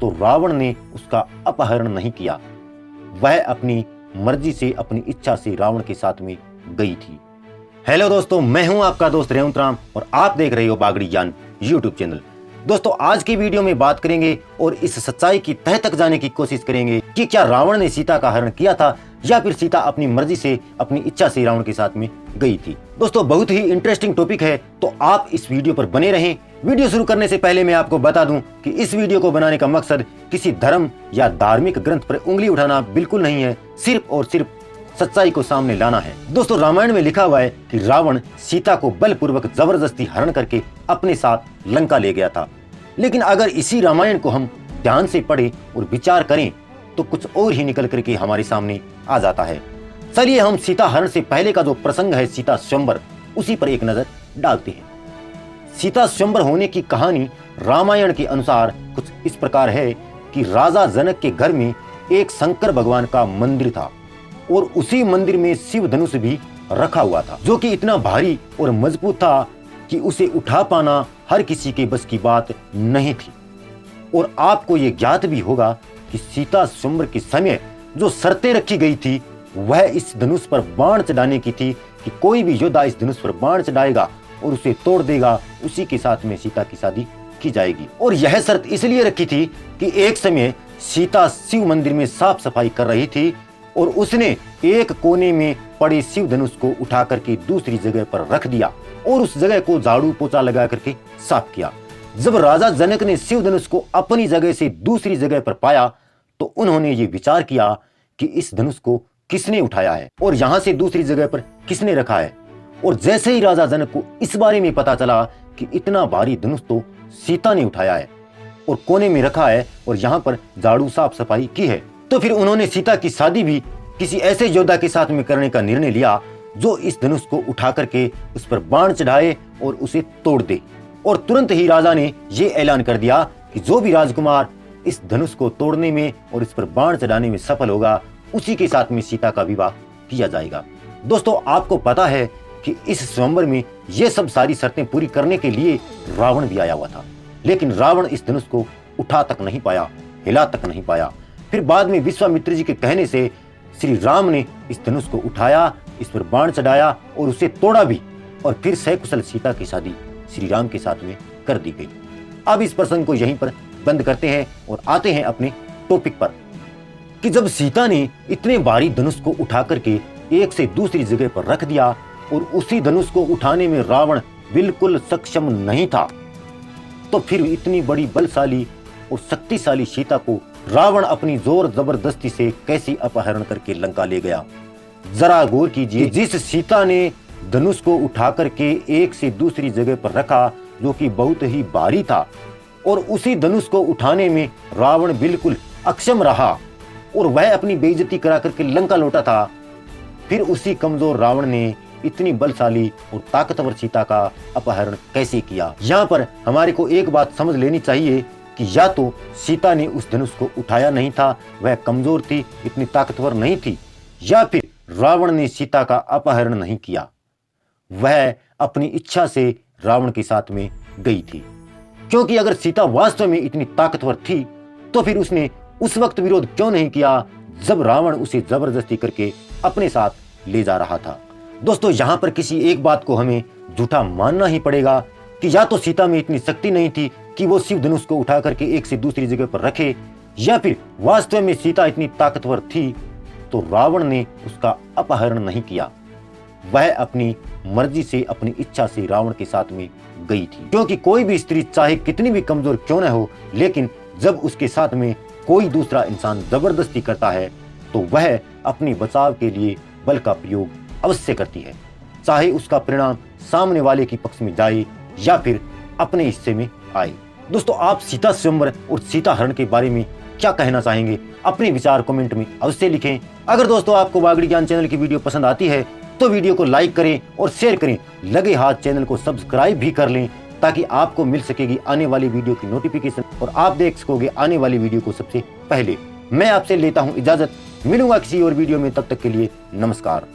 तो रावण ने उसका अपहरण नहीं किया। वह अपनी मर्जी से, अपनी इच्छा से रावण के साथ में गई थी। हेलो दोस्तों, मैं हूं आपका दोस्त रेवंत राम और आप देख रहे हो बागड़ी ज्ञान यूट्यूब चैनल। दोस्तों, आज की वीडियो में बात करेंगे और इस सच्चाई की तह तक जाने की कोशिश करेंगे कि क्या रावण ने सीता का हरण किया था या फिर सीता अपनी मर्जी से, अपनी इच्छा से रावण के साथ में गई थी। दोस्तों, बहुत ही इंटरेस्टिंग टॉपिक है, तो आप इस वीडियो पर बने रहें। वीडियो शुरू करने से पहले मैं आपको बता दूं कि इस वीडियो को बनाने का मकसद किसी धर्म या धार्मिक ग्रंथ पर उंगली उठाना बिल्कुल नहीं है, सिर्फ और सिर्फ सच्चाई को सामने लाना है। दोस्तों, रामायण में लिखा हुआ है कि रावण सीता को बलपूर्वक जबरदस्ती हरण करके अपने साथ लंका ले गया था। लेकिन अगर इसी रामायण को हम ध्यान से पढ़ें और विचार करें तो कुछ और ही निकल करके हमारे सामने आ जाता है। चलिए हम सीता हरण से पहले का जो प्रसंग है, सीता स्वयंवर, उसी पर एक नजर डालते हैं। सीता स्वयंवर होने की कहानी रामायण के अनुसार कुछ इस प्रकार है कि राजा जनक के घर में एक शंकर भगवान का मंदिर था और उसी मंदिर में शिव धनुष भी रखा हुआ था, जो कि इतना भारी और मजबूत था कि उसे उठा पाना हर किसी के बस की बात नहीं थी। और आपको ये ज्ञात भी होगा कि सीता स्वयंवर के समय जो शर्तें रखी गई थी वह इस धनुष पर बाण चढ़ाने की थी कि कोई भी योद्धा इस धनुष पर बाण चढ़ाएगा और उसे तोड़ देगा, उसी के साथ में सीता की शादी की जाएगी। और यह शर्त इसलिए रखी थी कि एक समय सीता शिव मंदिर में साफ सफाई कर रही थी और उसने एक कोने में पड़े शिव धनुष को उठा करके दूसरी जगह पर रख दिया और उस जगह को झाड़ू पोछा लगा करके साफ किया। जब राजा जनक ने शिव धनुष को अपनी जगह से दूसरी जगह पर पाया तो उन्होंने ये विचार किया कि इस धनुष को किसने उठाया है और यहां से दूसरी जगह पर किसने रखा है। और जैसे ही राजा जनक को इस बारे में पता चला कि इतना भारी धनुष तो सीता ने उठाया है और कोने में रखा है और यहाँ पर झाड़ू साफ सफाई की है, तो फिर उन्होंने सीता की शादी भी किसी ऐसे योद्धा के साथ में करने का निर्णय लिया जो इस धनुष को उठा करके उस पर बाण चढ़ाए और उसे तोड़ दे। और तुरंत ही राजा ने यह ऐलान कर दिया कि जो भी राजकुमार इस धनुष को तोड़ने में और इस पर बाण चढ़ाने में सफल होगा, उसी के साथ में सीता का विवाह किया जाएगा। दोस्तों, आपको पता है कि इस स्वयंवर में ये सब सारी शर्तें पूरी करने के लिए रावण भी आया हुआ था, लेकिन रावण इस धनुष को उठा तक नहीं पाया, हिला तक नहीं पाया। फिर बाद में विश्वामित्र जी के कहने से श्री राम ने इस धनुष को उठाया, इस पर बाण चढ़ाया और उसे तोड़ा भी, और फिर सकुशल सीता की शादी श्री राम के साथ में कर दी गई। अब इस प्रसंग को यहीं पर बंद करते हैं और आते हैं अपने टॉपिक पर कि जब सीता ने इतने भारी धनुष को उठा करके एक से दूसरी जगह पर रख दिया और उसी धनुष को उठाने में रावण बिल्कुल सक्षम नहीं था, तो फिर इतनी बड़ी बलशाली और शक्तिशाली सीता को रावण अपनी जोर जबरदस्ती से कैसे अपहरण करके लंका ले गया। जरा गौर कीजिए, जिस सीता ने धनुष को उठा करके एक से दूसरी जगह पर रखा जो कि बहुत ही भारी था, और उसी धनुष को उठाने में रावण बिल्कुल अक्षम रहा और वह अपनी बेइज्जती करा करके लंका लौटा था, फिर उसी कमजोर रावण ने इतनी बलशाली और ताकतवर सीता का अपहरण कैसे किया। यहाँ पर हमारे को एक बात समझ लेनी चाहिए कि या तो सीता ने उस धनुष को उठाया नहीं था, वह कमजोर थी, इतनी ताकतवर नहीं थी, या फिर रावण ने सीता का अपहरण नहीं किया, वह अपनी इच्छा से रावण के साथ में गई थी। क्योंकि अगर सीता वास्तव में इतनी ताकतवर थी तो फिर उसने उस वक्त विरोध क्यों नहीं किया जब रावण उसे जबरदस्ती करके अपने साथ ले जा रहा था। दोस्तों, यहाँ पर किसी एक बात को हमें झूठा मानना ही पड़ेगा कि या तो सीता में इतनी शक्ति नहीं थी कि वो शिव धनुष को उठा करके एक से दूसरी जगह पर रखे, या फिर वास्तव में सीता इतनी ताकतवर थी तो रावण ने उसका अपहरण नहीं किया, वह अपनी मर्जी से, अपनी इच्छा से रावण के साथ में गई थी। क्योंकि कोई भी स्त्री चाहे कितनी भी कमजोर क्यों न हो, लेकिन जब उसके साथ में कोई दूसरा इंसान जबरदस्ती करता है तो वह अपने बचाव के लिए बल का प्रयोग अवश्य करती है, चाहे उसका परिणाम सामने वाले के पक्ष में जाए या फिर अपने हिस्से में आए। दोस्तों, आप सीता स्वयंवर और सीता हरण के बारे में क्या कहना चाहेंगे? अपने विचार कमेंट में अवश्य लिखें। अगर दोस्तों आपको बागड़ी ज्ञान चैनल की वीडियो पसंद आती है तो वीडियो को लाइक करें और शेयर करें, लगे हाथ चैनल को सब्सक्राइब भी कर लें ताकि आपको मिल सकेगी आने वाली वीडियो की नोटिफिकेशन और आप देख सकोगे आने वाली वीडियो को सबसे पहले। मैं आपसे लेता हूं इजाजत, मिलूंगा किसी और वीडियो में, तब तक के लिए नमस्कार।